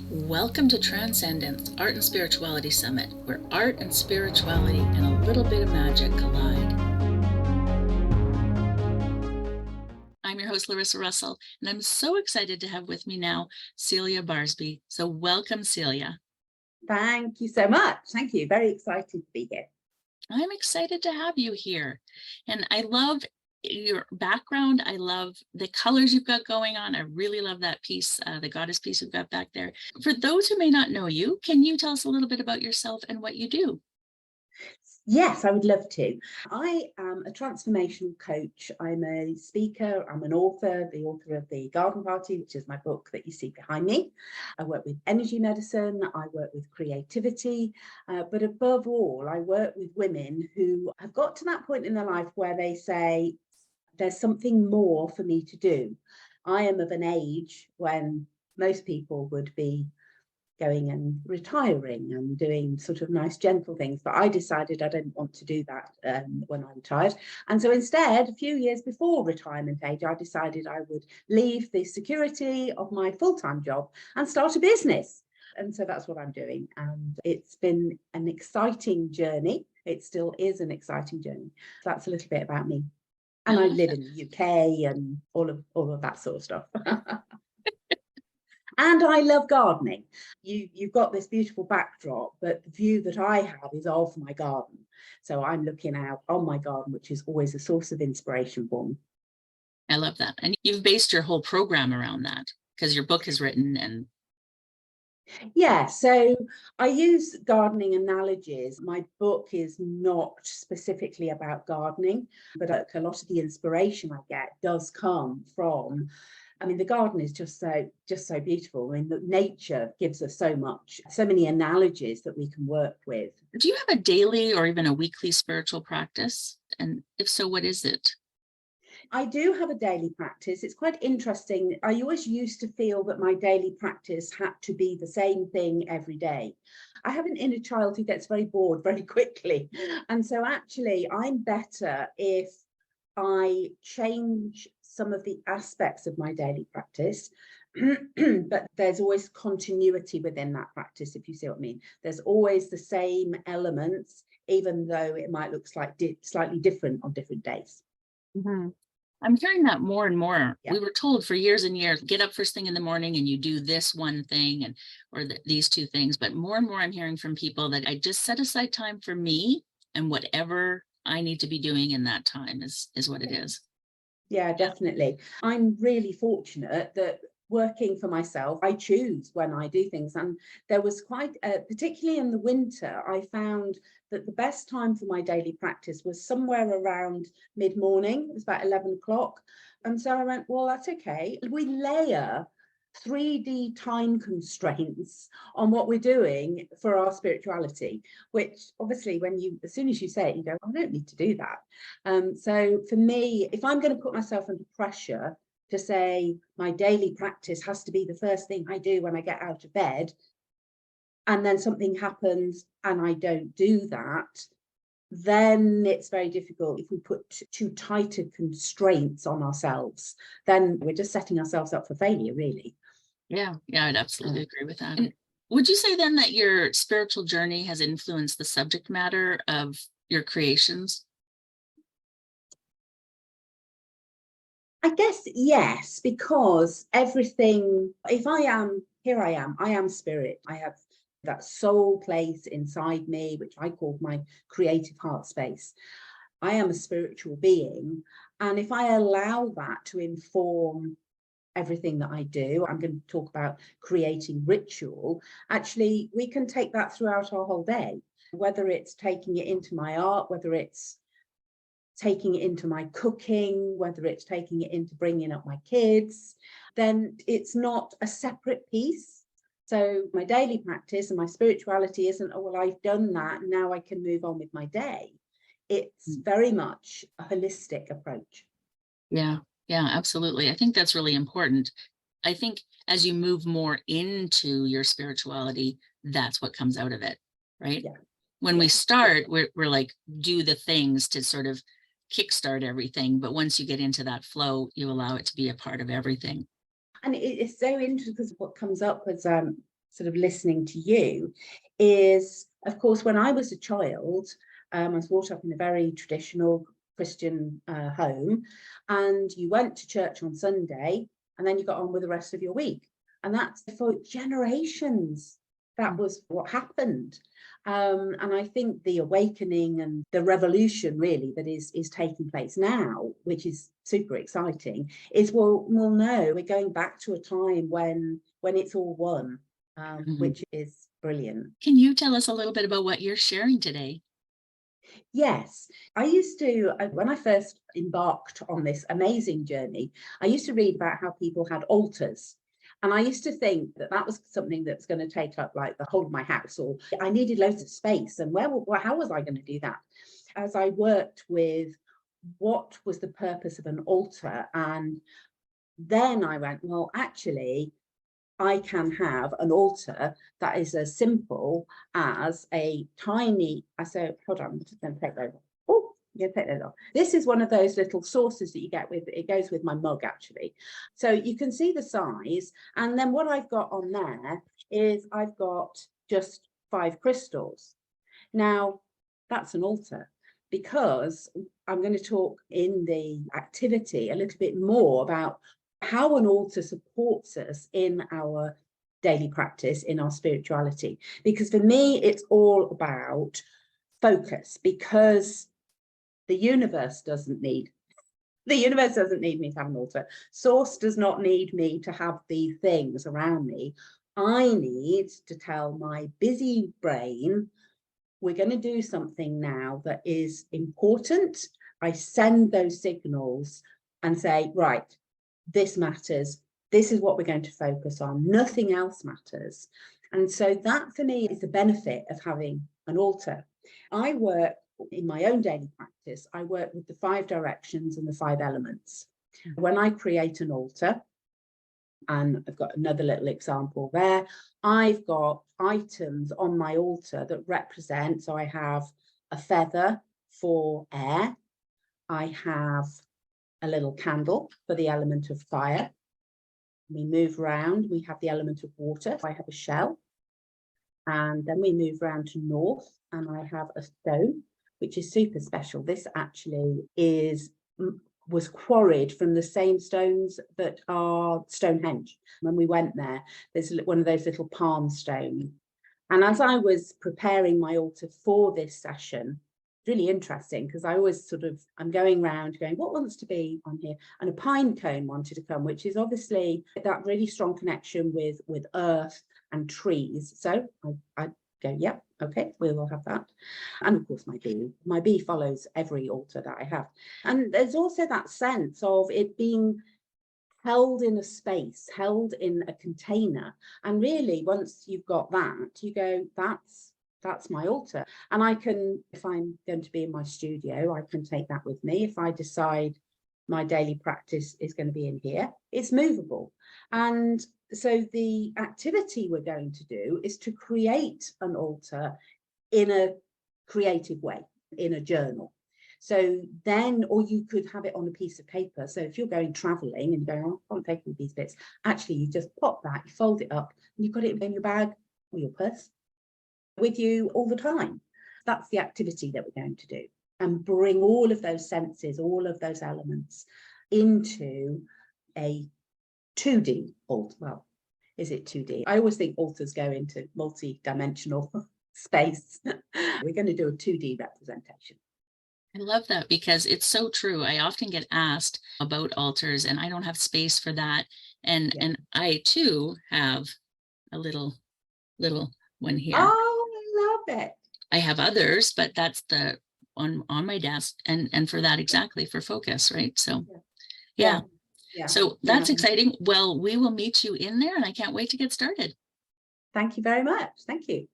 Welcome to Transcendence, Art and Spirituality Summit, where art and spirituality and a little bit of magic collide. I'm your host, Larissa Russell, and I'm so excited to have with me now Celia Barsby. So welcome, Celia. Thank you so much. Thank you. Very excited to be here. I'm excited to have you here. And I love your background. I love the colors you've got going on. I really love that piece, the goddess piece you've got back there. For those who may not know you, can you tell us a little bit about yourself and what you do? Yes, I would love to. I am a transformational coach. I'm a speaker. I'm an author, the author of The Garden Party, which is my book that you see behind me. I work with energy medicine. I work with creativity. But above all, I work with women who have got to that point in their life where they say, there's something more for me to do. I am of an age when most people would be going and retiring and doing sort of nice, gentle things. But I decided I didn't want to do that when I retired. And so instead, a few years before retirement age, I decided I would leave the security of my full-time job and start a business. And so that's what I'm doing. And it's been an exciting journey. It still is an exciting journey. So that's a little bit about me. And I live in the UK and all of that sort of stuff. And I love gardening. You've got this beautiful backdrop, but the view that I have is of my garden. So I'm looking out on my garden, which is always a source of inspiration for me. I love that. And you've based your whole program around that because your book is written and Yeah, so I use gardening analogies. My book is not specifically about gardening, but a lot of the inspiration I get does come from, I mean, the garden is just so beautiful. I mean, the nature gives us so much, so many analogies that we can work with. do you have a daily or even a weekly spiritual practice? And if so, what is it? I do have a daily practice. It's quite interesting. I always used to feel that my daily practice had to be the same thing every day. I have an inner child who gets very bored very quickly. And so actually, I'm better if I change some of the aspects of my daily practice, but there's always continuity within that practice, if you see what I mean. There's always the same elements, even though it might look slightly different on different days. Mm-hmm. I'm hearing that more and more. Yeah. We were told for years and years, get up first thing in the morning and you do this one thing and or these two things. But more and more I'm hearing from people that I just set aside time for me and whatever I need to be doing in that time is what it is. Yeah, definitely. I'm really fortunate that working for myself, I choose when I do things. And there was quite, particularly in the winter, I found that the best time for my daily practice was somewhere around mid-morning. It was about 11 o'clock. And so I went, well, that's okay. We layer 3D time constraints on what we're doing for our spirituality, which obviously as soon as you say it, you go, I don't need to do that. So for me, if I'm going to put myself under pressure to say my daily practice has to be the first thing I do when I get out of bed, and then something happens and I don't do that, then it's very difficult. If we put too tighter constraints on ourselves, then we're just setting ourselves up for failure, really. Yeah, I'd absolutely agree with that. And would you say then that your spiritual journey has influenced the subject matter of your creations? I guess yes, because everything, if I am, here I am spirit. I have that soul place inside me, which I call my creative heart space. I am a spiritual being. And if I allow that to inform everything that I do, I'm going to talk about creating ritual. Actually, we can take that throughout our whole day, whether it's taking it into my art, whether it's taking it into my cooking, whether it's taking it into bringing up my kids, then it's not a separate piece. So my daily practice and my spirituality isn't, oh, well, I've done that, now I can move on with my day. It's very much a holistic approach. Yeah, absolutely. I think that's really important. I think as you move more into your spirituality, that's what comes out of it, right? Yeah. When we start, we're like, do the things to sort of kickstart everything. But once you get into that flow, you allow it to be a part of everything. And it's so interesting because what comes up as sort of listening to you is, of course, when I was a child, I was brought up in a very traditional Christian home, and you went to church on Sunday and then you got on with the rest of your week. And that's for generations. That was what happened. And I think the awakening and the revolution really that is taking place now, which is super exciting, is we'll know we're going back to a time when it's all one, which is brilliant. Can you tell us a little bit about what you're sharing today? Yes, I used to, when I first embarked on this amazing journey, I used to read about how people had altars. And I used to think that that was something that's going to take up like the whole of my house, or I needed loads of space. And how was I going to do that? As I worked with what was the purpose of an altar, and then I went, well, actually, I can have an altar that is as simple as a tiny, hold on, I'm just going to take those off. Oh, I'm going to take those off. This is one of those little saucers that you get with, it goes with my mug actually. So you can see the size. And then what I've got on there is I've got just 5 crystals. Now, that's an altar, because I'm going to talk in the activity a little bit more about how an altar supports us in our daily practice, in our spirituality. Because for me, it's all about focus, because the universe doesn't need me to have an altar. Source does not need me to have these things around me. I need to tell my busy brain, we're going to do something now that is important. I send those signals and say, right, this matters. This is what we're going to focus on. Nothing else matters. And so that for me is the benefit of having an altar. I work in my own daily practice. I work with the 5 directions and the 5 elements. When I create an altar, and I've got another little example there, I've got items on my altar that represent, so I have a feather for air, I have a little candle for the element of fire. We move around, we have the element of water. I have a shell. And then we move around to north, and I have a stone, which is super special. This actually was quarried from the same stones that are Stonehenge. When we went there, there's one of those little palm stones. And as I was preparing my altar for this session, really interesting, because I always I'm going around going, what wants to be on here? And a pine cone wanted to come, which is obviously that really strong connection with earth and trees. So I go, yep, okay, we will have that. And of course my bee follows every altar that I have. And there's also that sense of it being held in a space, held in a container. And really, once you've got that, you go, that's my altar. And I can, if I'm going to be in my studio, I can take that with me. If I decide my daily practice is going to be in here, it's movable. And so the activity we're going to do is to create an altar in a creative way, in a journal. So then, or you could have it on a piece of paper. So if you're going traveling and going, oh, I can't take all these bits, actually you just pop that, you fold it up, and you've got it in your bag or your purse with you all the time. That's the activity that we're going to do, and bring all of those senses, all of those elements into a 2D altar. Well, is it 2D? I always think altars go into multi-dimensional space. We're going to do a 2D representation. I love that, because it's so true. I often get asked about altars, and I don't have space for that. And I too have a little one here. Oh, I love it. I have others, but that's the on my desk, and for that, exactly, for focus, right? So yeah. So that's exciting. Well, we will meet you in there, and I can't wait to get started. Thank you very much. Thank you.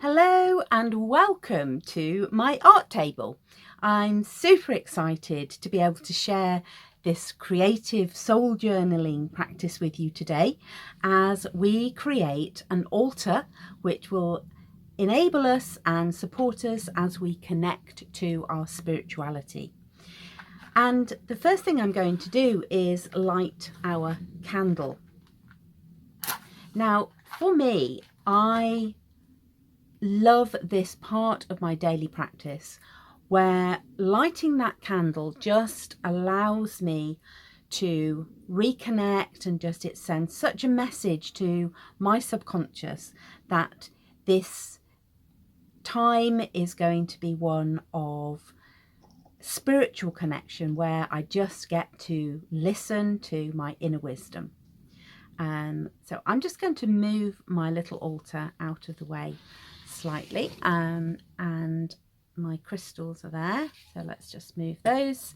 Hello and welcome to my art table. I'm super excited to be able to share this creative soul journaling practice with you today as we create an altar which will enable us and support us as we connect to our spirituality. And the first thing I'm going to do is light our candle. Now, for me, I love this part of my daily practice where lighting that candle just allows me to reconnect, and just it sends such a message to my subconscious that this time is going to be one of spiritual connection, where I just get to listen to my inner wisdom. So I'm just going to move my little altar out of the way slightly, and my crystals are there, so let's just move those.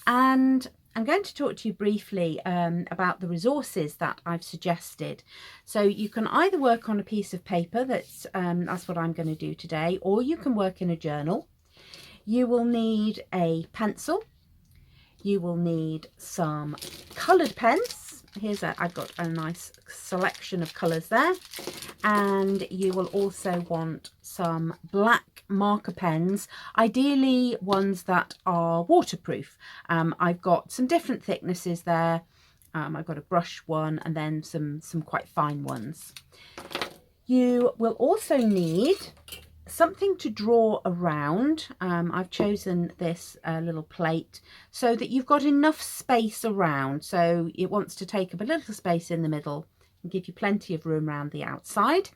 And I'm going to talk to you briefly about the resources that I've suggested. So you can either work on a piece of paper, that's what I'm going to do today, or you can work in a journal. You will need a pencil, you will need some coloured pens. I've got a nice selection of colours there, and you will also want some black marker pens, ideally ones that are waterproof. I've got some different thicknesses there. I've got a brush one and then some quite fine ones. You will also need something to draw around. I've chosen this little plate so that you've got enough space around. So it wants to take up a little space in the middle and give you plenty of room around the outside.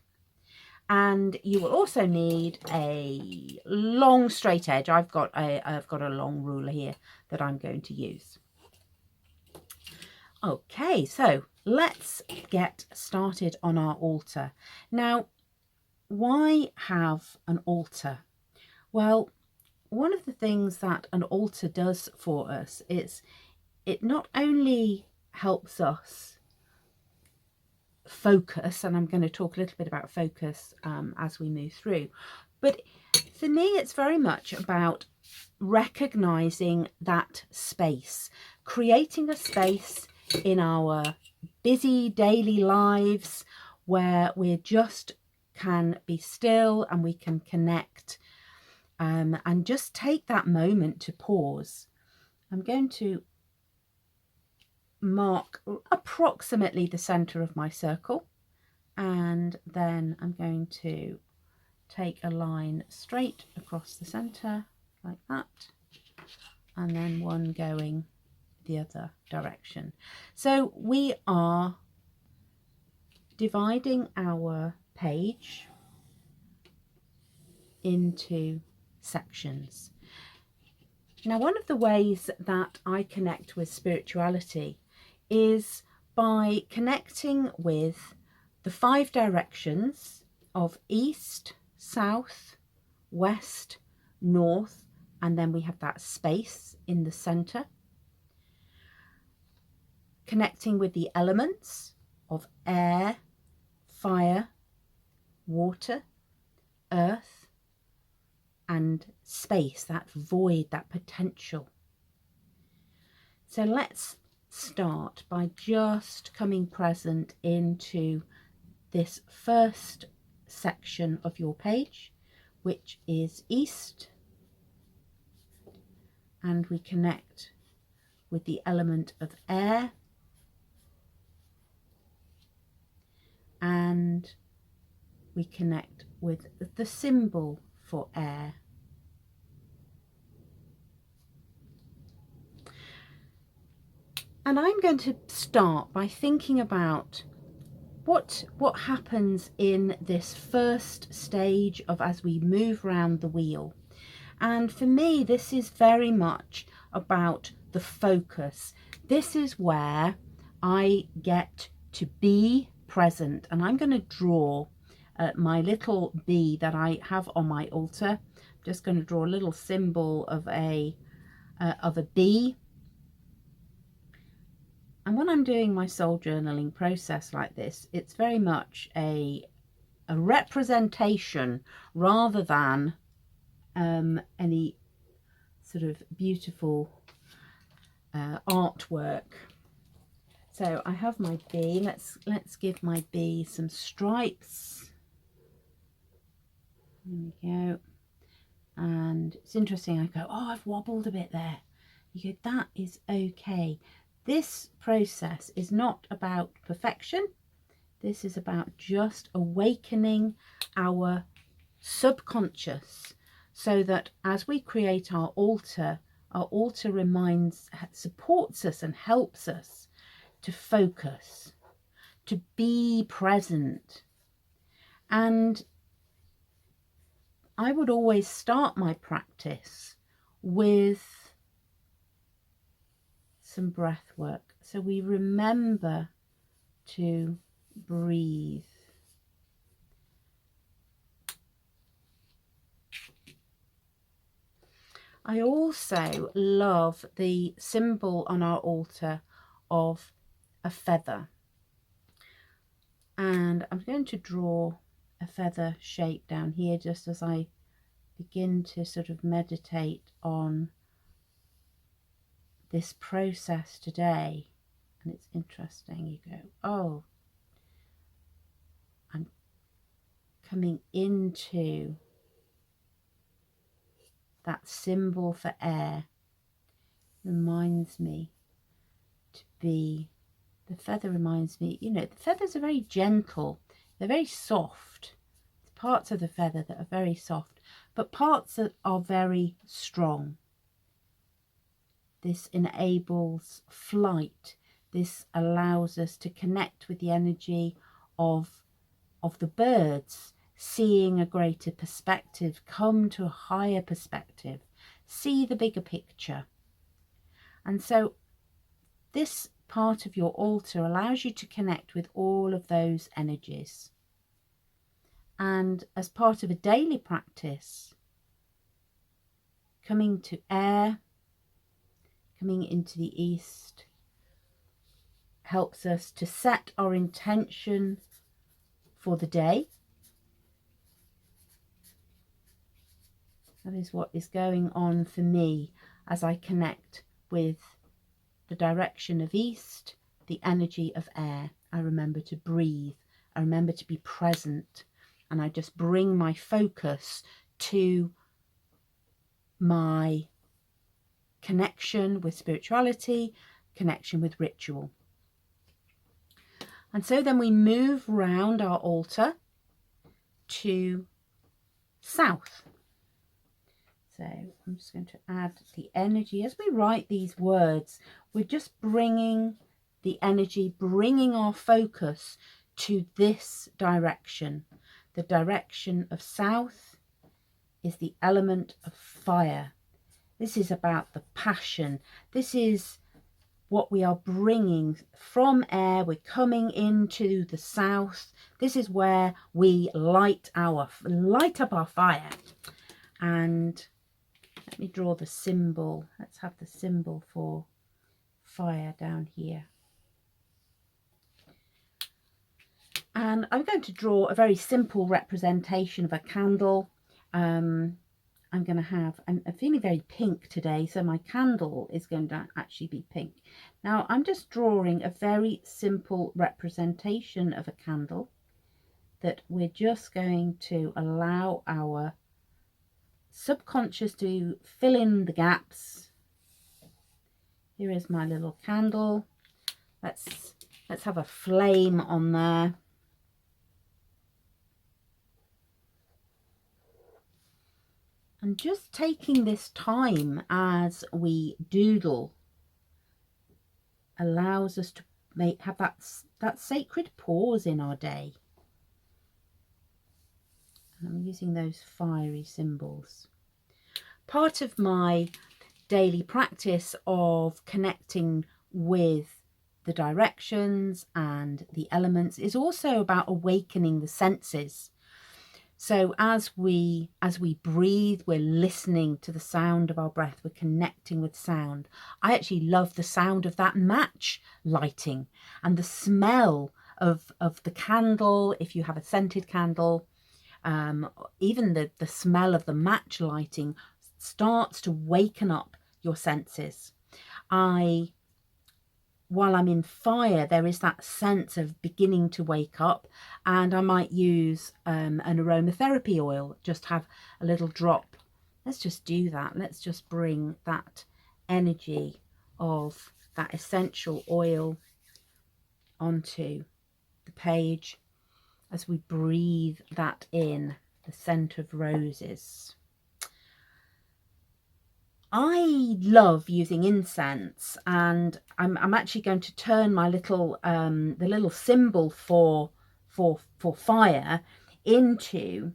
And you will also need a long straight edge. I've got a long ruler here that I'm going to use. Okay, so let's get started on our altar. Now, why have an altar? Well, one of the things that an altar does for us is it not only helps us focus, and I'm going to talk a little bit about focus as we move through, but for me it's very much about recognizing that space, creating a space in our busy daily lives where we just can be still and we can connect, and just take that moment to pause. I'm going to mark approximately the center of my circle, and then I'm going to take a line straight across the center like that, and then one going the other direction. So we are dividing our page into sections. Now, one of the ways that I connect with spirituality is by connecting with the 5 directions of east, south, west, north, and then we have that space in the center. Connecting with the elements of air, fire, water, earth, and space, that void, that potential. So let's start by just coming present into this first section of your page, which is east, and we connect with the element of air, and we connect with the symbol for air. And I'm going to start by thinking about what happens in this first stage of as we move around the wheel. And for me, this is very much about the focus. This is where I get to be present, and I'm going to draw my little bee that I have on my altar. I'm just going to draw a little symbol of a bee. And when I'm doing my soul journaling process like this, it's very much a representation rather than any sort of beautiful artwork. So I have my bee. Let's give my bee some stripes. There we go. And it's interesting, I go, oh, I've wobbled a bit there. You go, that is okay. This process is not about perfection. This is about just awakening our subconscious, so that as we create our altar supports us and helps us to focus, to be present. And I would always start my practice with some breath work. So we remember to breathe. I also love the symbol on our altar of a feather. And I'm going to draw a feather shape down here just as I begin to sort of meditate on this process today. And it's interesting, you go, oh, I'm coming into that symbol for air. Reminds me to be, the feather reminds me, you know, the feathers are very gentle, they're very soft. There's parts of the feather that are very soft, but parts that are very strong. This enables flight. This allows us to connect with the energy of the birds, seeing a greater perspective, come to a higher perspective, see the bigger picture. And so this part of your altar allows you to connect with all of those energies. And as part of a daily practice, coming to air, coming into the east, helps us to set our intention for the day. That is what is going on for me as I connect with the direction of east, the energy of air. I remember to breathe. I remember to be present. And I just bring my focus to my connection with spirituality, connection with ritual. And so then we move round our altar to south. So I'm just going to add the energy. As we write these words, we're just bringing the energy, bringing our focus to this direction. The direction of south is the element of fire. This is about the passion. This is what we are bringing from air. We're coming into the south. This is where we light up our fire. And let me draw the symbol. Let's have the symbol for fire down here. And I'm going to draw a very simple representation of a candle. I'm feeling very pink today, so my candle is going to actually be pink. Now I'm just drawing a very simple representation of a candle that we're just going to allow our subconscious to fill in the gaps. Here is my little candle. Let's have a flame on there. And just taking this time as we doodle allows us to have that sacred pause in our day. And I'm using those fiery symbols. Part of my daily practice of connecting with the directions and the elements is also about awakening the senses. So as we breathe, we're listening to the sound of our breath. We're connecting with sound. I actually love the sound of that match lighting and the smell of the candle. If you have a scented candle, even the smell of the match lighting starts to waken up your senses. While I'm in fire, there is that sense of beginning to wake up, and I might use an aromatherapy oil, just have a little drop. Let's just do that. Let's just bring that energy of that essential oil onto the page as we breathe that in, the scent of roses. I love using incense, and I'm actually going to turn my little the little symbol for fire into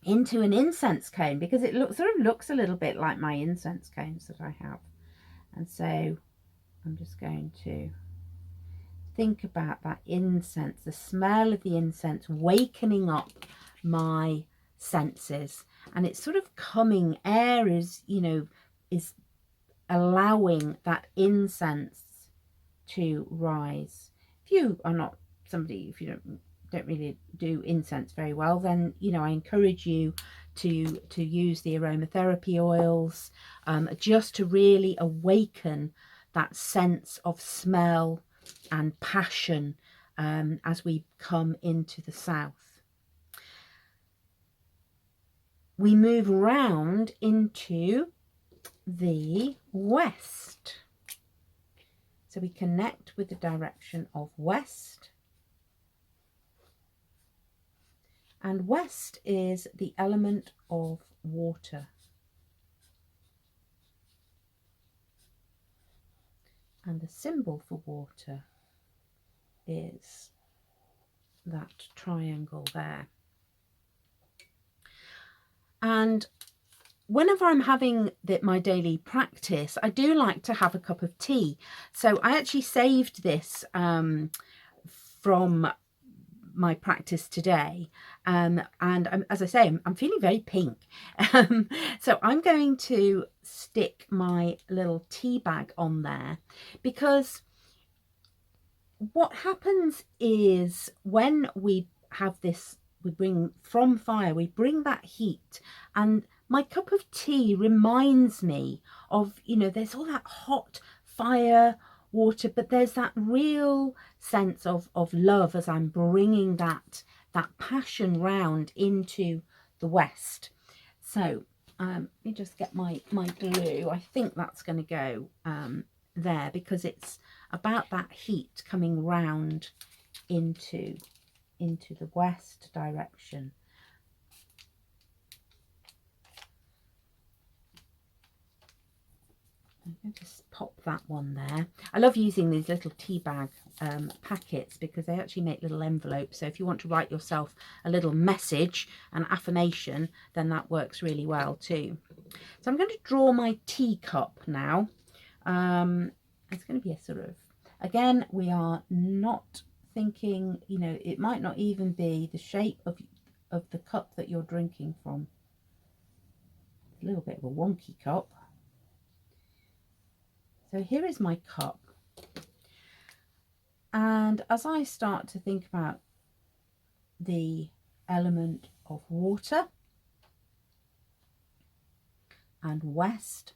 an incense cone, because it sort of looks a little bit like my incense cones that I have. And so I'm just going to think about that incense, the smell of the incense wakening up my senses, and it's sort of coming, air is, you know, is allowing that incense to rise. If you are not somebody, if you don't really do incense very well, then, you know, I encourage you to use the aromatherapy oils, just to really awaken that sense of smell and passion as we come into the south. We move round into the west. So we connect with the direction of west. And west is the element of water. And the symbol for water is that triangle there. And whenever I'm having my daily practice, I do like to have a cup of tea. So I actually saved this from my practice today, and as I say, I'm feeling very pink. So I'm going to stick my little tea bag on there, because what happens is when we have this, we bring from fire, we bring that heat, and my cup of tea reminds me of, you know, there's all that hot fire water, but there's that real sense of love as I'm bringing that passion round into the west. So let me just get my glue. I think that's going to go there, because it's about that heat coming round into the west direction. I'm going to just pop that one there. I love using these little tea bag packets, because they actually make little envelopes. So if you want to write yourself a little message, an affirmation, then that works really well too. So I'm going to draw my teacup now. It's going to be a sort of, again, we are not thinking, you know, it might not even be the shape of the cup that you're drinking from. A little bit of a wonky cup. So here is my cup, and as I start to think about the element of water and west,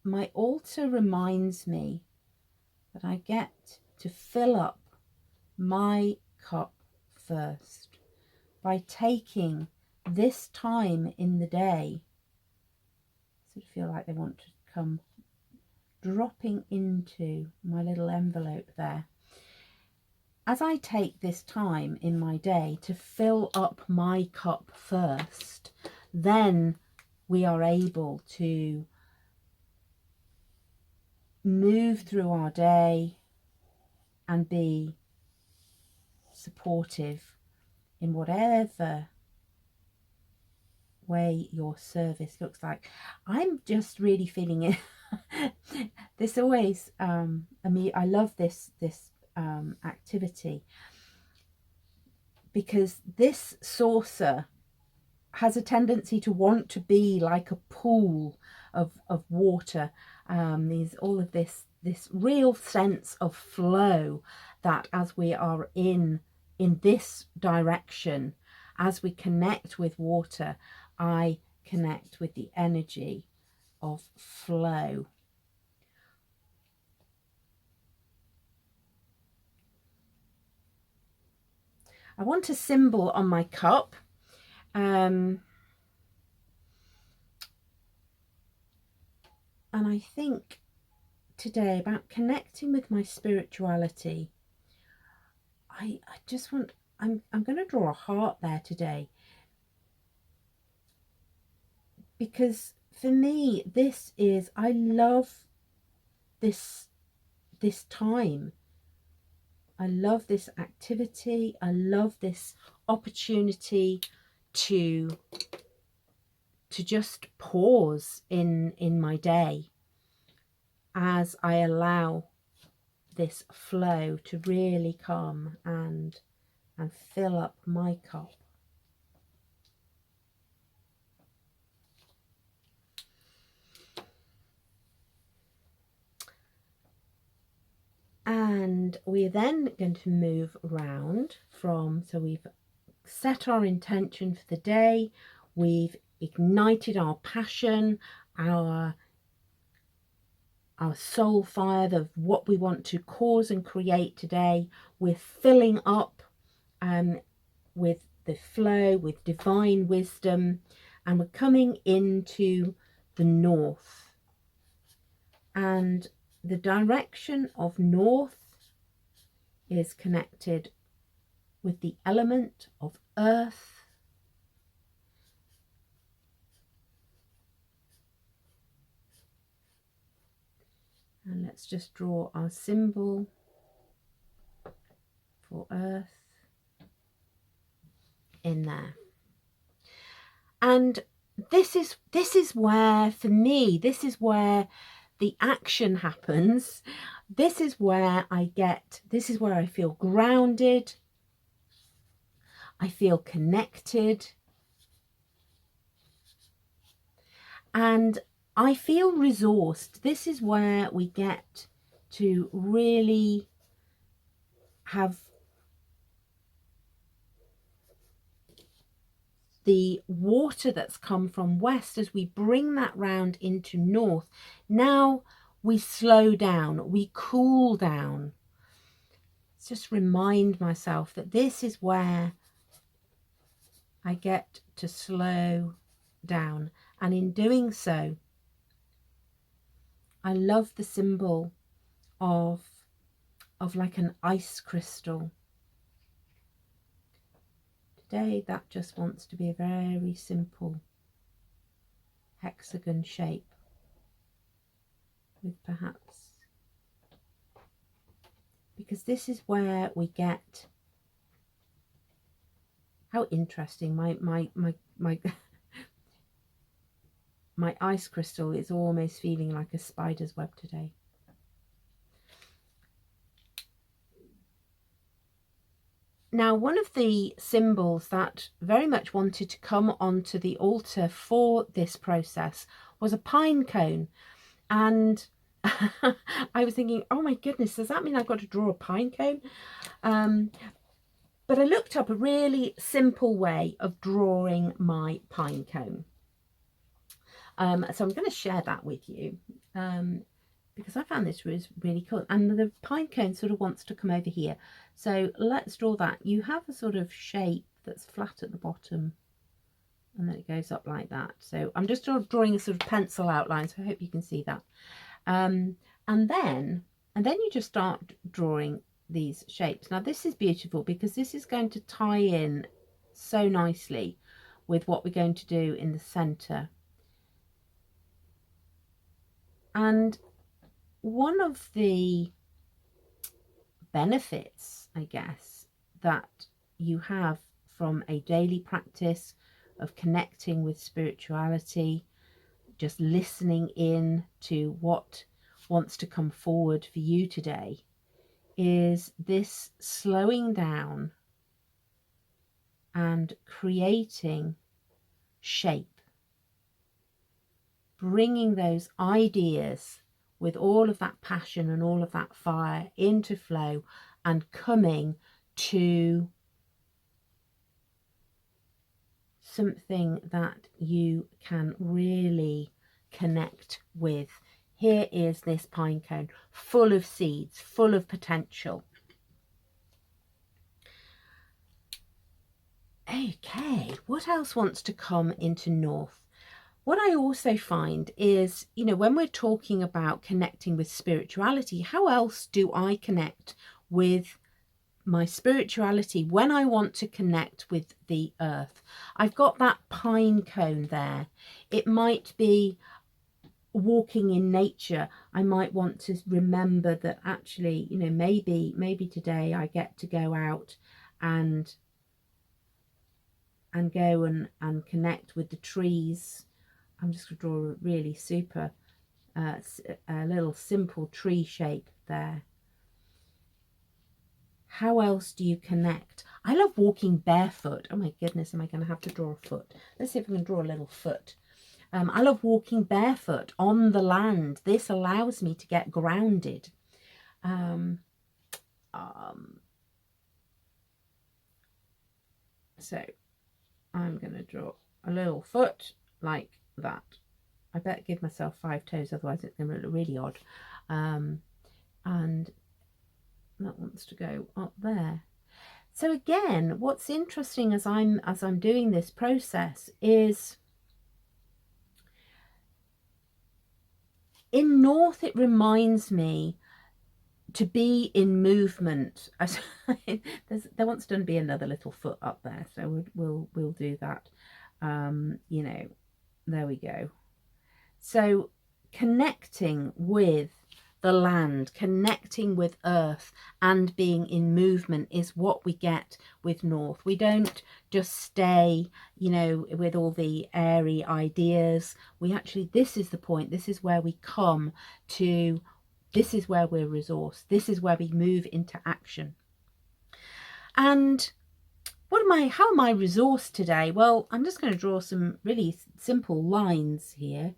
my altar reminds me that I get to fill up my cup first by taking this time in the day. Sort of feel like they want to come dropping into my little envelope there. As I take this time in my day to fill up my cup first, then we are able to move through our day and be supportive in whatever way your service looks like. I'm just really feeling it. This always I love this activity, because this saucer has a tendency to want to be like a pool of water. All of this real sense of flow, that as we are in this direction, as we connect with water, I connect with the energy of flow. I want a symbol on my cup. And I think today about connecting with my spirituality. I just want, I'm going to draw a heart there today, because for me this is, I love this time. I love this activity. I love this opportunity to just pause in my day as I allow this flow to really come and fill up my cup. And we're then going to move around from, so we've set our intention for the day, we've ignited our passion, our soul fire of what we want to cause and create today. We're filling up with the flow, with divine wisdom, and we're coming into the north. And the direction of north is connected with the element of earth. And let's just draw our symbol for earth in there. And this is where, for me, this is where the action happens. This is where I feel grounded. I feel connected. And I feel resourced. This is where we get to really have the water that's come from west, as we bring that round into north. Now we slow down, we cool down. Just remind myself that this is where I get to slow down. And in doing so, I love the symbol of like an ice crystal. Today that just wants to be a very simple hexagon shape with perhaps, because this is where we get, how interesting, my my ice crystal is almost feeling like a spider's web today. Now, one of the symbols that very much wanted to come onto the altar for this process was a pine cone. And I was thinking, oh my goodness, does that mean I've got to draw a pine cone? But I looked up a really simple way of drawing my pine cone. So I'm going to share that with you because I found this was really cool. And the pine cone sort of wants to come over here. So let's draw that. You have a sort of shape that's flat at the bottom and then it goes up like that. So I'm just drawing a sort of pencil outline, so I hope you can see that. And then you just start drawing these shapes. Now this is beautiful because this is going to tie in so nicely with what we're going to do in the center. And one of the benefits, I guess, that you have from a daily practice of connecting with spirituality, just listening in to what wants to come forward for you today, is this slowing down and creating shape, bringing those ideas with all of that passion and all of that fire into flow and coming to something that you can really connect with. Here is this pine cone full of seeds, full of potential. Okay, what else wants to come into north? What I also find is, you know, when we're talking about connecting with spirituality, how else do I connect with my spirituality when I want to connect with the earth? I've got that pine cone there. It might be walking in nature. I might want to remember that actually, you know, maybe today I get to go out and go and connect with the trees. I'm just going to draw a really super a little simple tree shape there. How else do you connect? I love walking barefoot. Oh my goodness, am I going to have to draw a foot? Let's see if we can draw a little foot. I love walking barefoot on the land. This allows me to get grounded. So I'm going to draw a little foot like that. I better give myself 5 toes, otherwise it's going to look really odd. And that wants to go up there. So again, what's interesting as I'm doing this process is in North, it reminds me to be in movement. There wants to be another little foot up there, so we'll do that. You know, there we go. So connecting with the land, connecting with earth and being in movement is what we get with North. We don't just stay, you know, with all the airy ideas. We actually, this is the point. This is where we come to, this is where we're resourced. This is where we move into action. And how am I resourced today? Well, I'm just going to draw some really simple lines here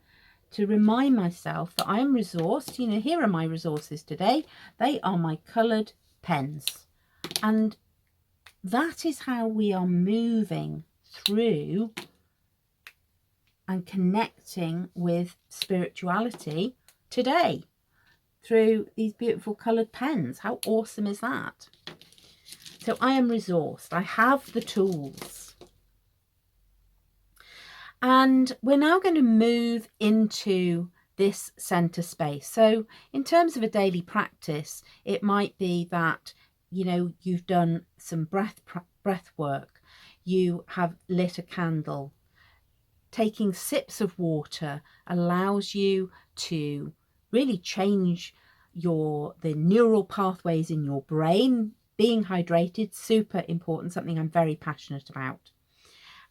to remind myself that I'm resourced. You know, here are my resources today. They are my coloured pens. And that is how we are moving through and connecting with spirituality today through these beautiful coloured pens. How awesome is that? So I am resourced. I have the tools. And we're now going to move into this center space. So in terms of a daily practice, it might be that, you know, you've done some breath work. You have lit a candle. Taking sips of water allows you to really change the neural pathways in your brain. Being hydrated, super important, something I'm very passionate about.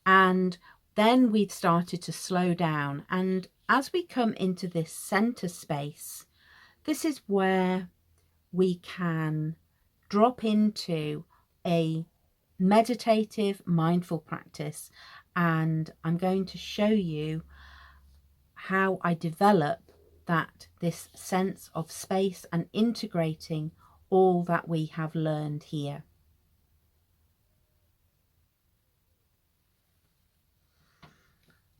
And then we've started to slow down. And as we come into this center space, this is where we can drop into a meditative, mindful practice. And I'm going to show you how I develop this sense of space and integrating all that we have learned here.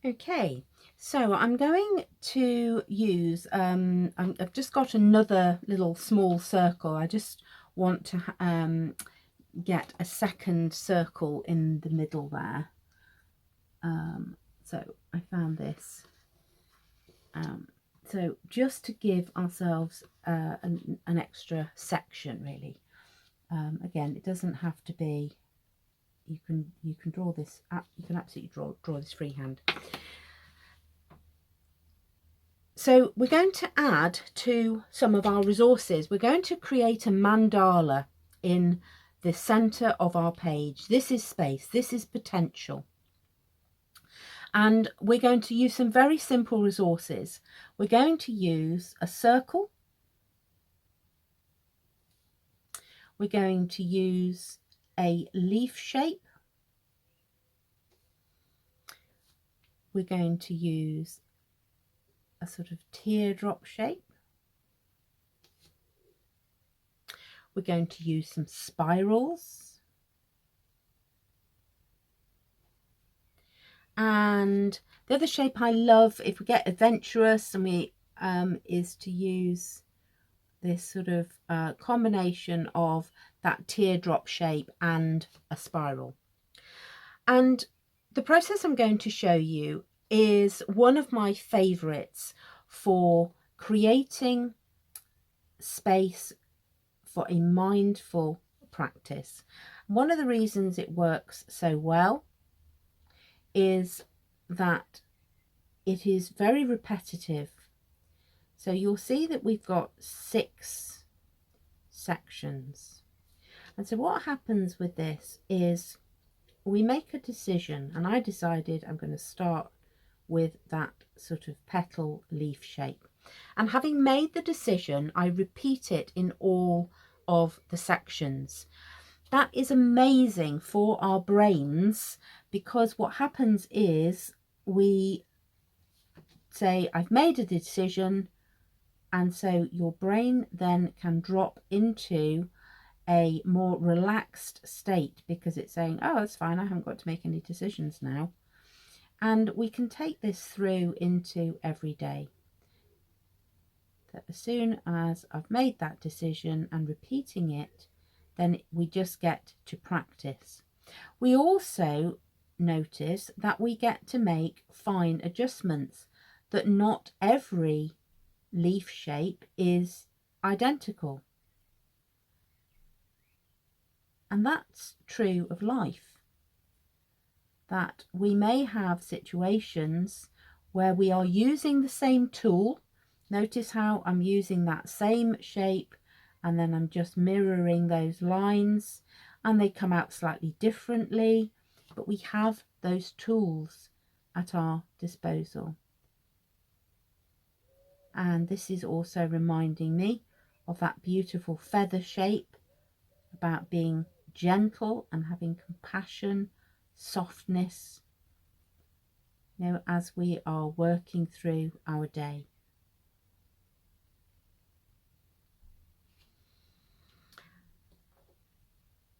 Okay, so I'm going to use, I've just got another little small circle. I just want to get a second circle in the middle there. So I found this. So just to give ourselves an extra section, really. Again, it doesn't have to be. You can draw this. You can absolutely draw this freehand. So we're going to add to some of our resources. We're going to create a mandala in the center of our page. This is space. This is potential. And we're going to use some very simple resources. We're going to use a circle. We're going to use a leaf shape. We're going to use a sort of teardrop shape. We're going to use some spirals. And the other shape I love, if we get adventurous, and we is to use this sort of combination of that teardrop shape and a spiral. And the process I'm going to show you is one of my favorites for creating space for a mindful practice. One of the reasons it works so well is that it is very repetitive. So you'll see that we've got 6 sections. And so what happens with this is we make a decision, and I decided I'm going to start with that sort of petal leaf shape. And having made the decision, I repeat it in all of the sections. That is amazing for our brains, because what happens is we say, I've made a decision, and so your brain then can drop into a more relaxed state, because it's saying, oh, that's fine, I haven't got to make any decisions now. And we can take this through into every day. That as soon as I've made that decision and repeating it, then we just get to practice. We also notice that we get to make fine adjustments, that not every leaf shape is identical. And that's true of life, that we may have situations where we are using the same tool. Notice how I'm using that same shape, and then I'm just mirroring those lines, and they come out slightly differently, but we have those tools at our disposal. And this is also reminding me of that beautiful feather shape, about being gentle and having compassion, softness, as we are working through our day.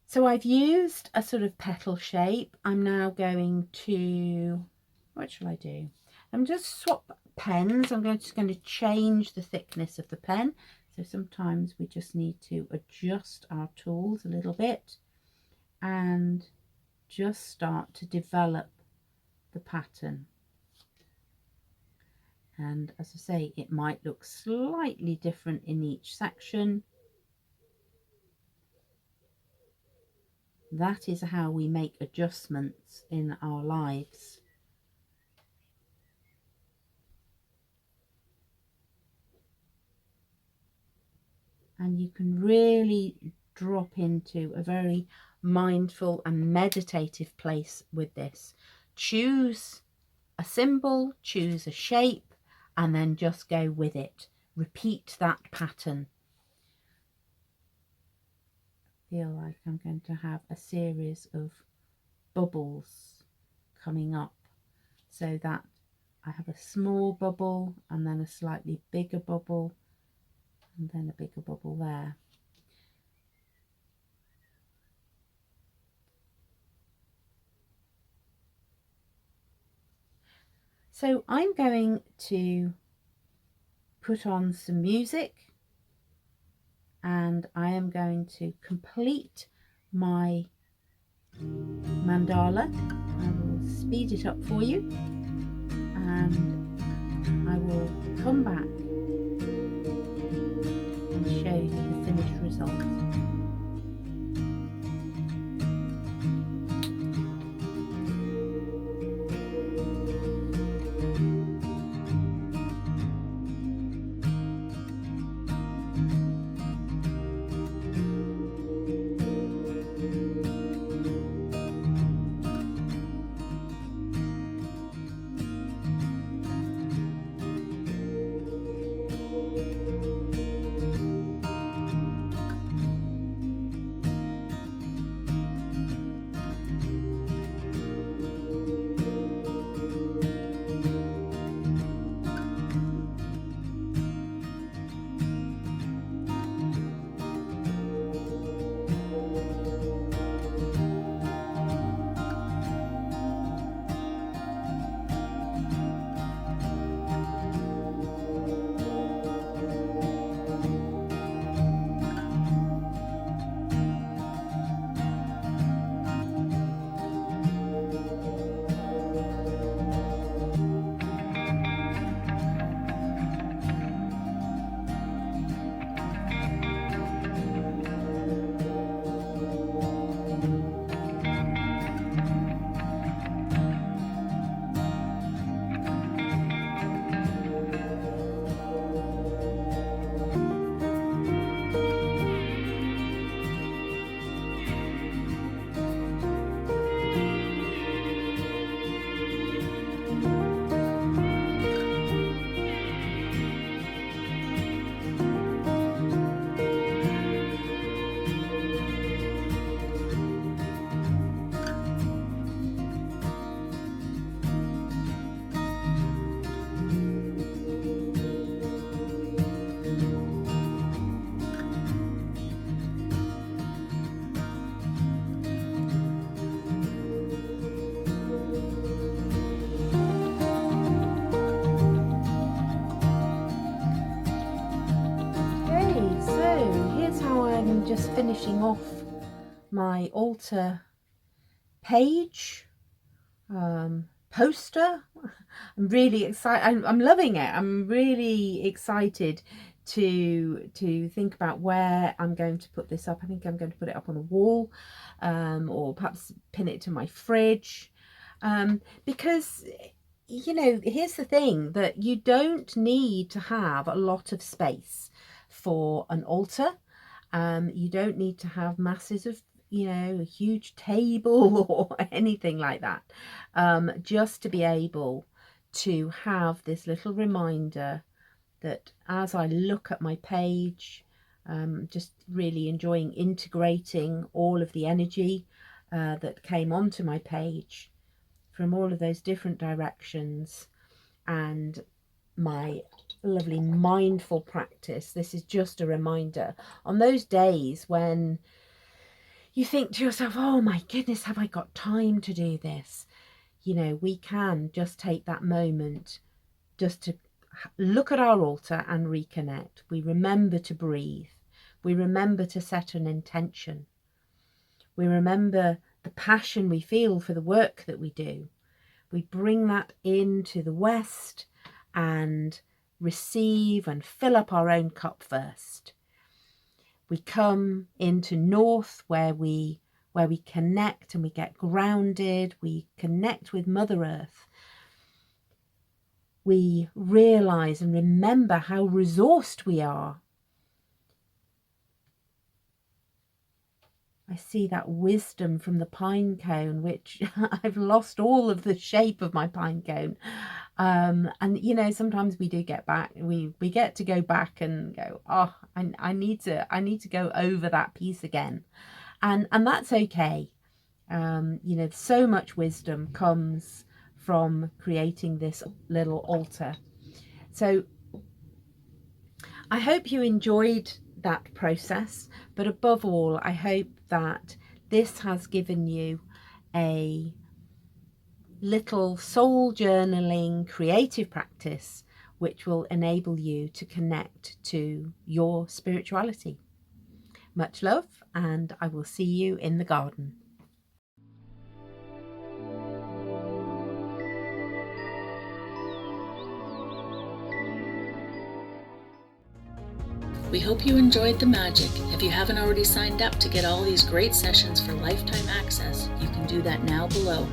So I've used a sort of petal shape. I'm now going to, what shall I do? I'm just swap pens. I'm just going to change the thickness of the pen. So sometimes we just need to adjust our tools a little bit and just start to develop the pattern. And as I say, it might look slightly different in each section. That is how we make adjustments in our lives. And you can really drop into a very mindful and meditative place with this. Choose a symbol, choose a shape, and then just go with it. Repeat that pattern. I feel like I'm going to have a series of bubbles coming up, so that I have a small bubble and then a slightly bigger bubble and then a bigger bubble there. So I'm going to put on some music, and I am going to complete my mandala. I will speed it up for you, and I will come back and show you the finished result. that's how I'm just finishing off my altar page, poster. I'm really excited. I'm loving it. I'm really excited to think about where I'm going to put this up. I think I'm going to put it up on the wall, or perhaps pin it to my fridge, because, you know, here's the thing, that you don't need to have a lot of space for an altar. You don't need to have masses of, you know, a huge table or anything like that, just to be able to have this little reminder that as I look at my page, just really enjoying integrating all of the energy that came onto my page from all of those different directions, and my lovely mindful practice. This is just a reminder on those days when you think to yourself, oh my goodness, have I got time to do this? You know, we can just take that moment just to look at our altar and reconnect. We remember to breathe. We remember to set an intention. We remember the passion we feel for the work that we do. We bring that into the West and receive and fill up our own cup first. We come into North where we connect and we get grounded. We connect with Mother Earth. We realize and remember how resourced we are. I see that wisdom from the pine cone, which I've lost all of the shape of my pine cone. And, you know, sometimes we do get back, we get to go back and go, oh, I need to go over that piece again. And that's okay. You know, so much wisdom comes from creating this little altar. So I hope you enjoyed that process, but above all, I hope that this has given you a little soul journaling creative practice which will enable you to connect to your spirituality. Much love, and I will see you in the garden. We hope you enjoyed the magic. If you haven't already signed up to get all these great sessions for lifetime access, you can do that now below.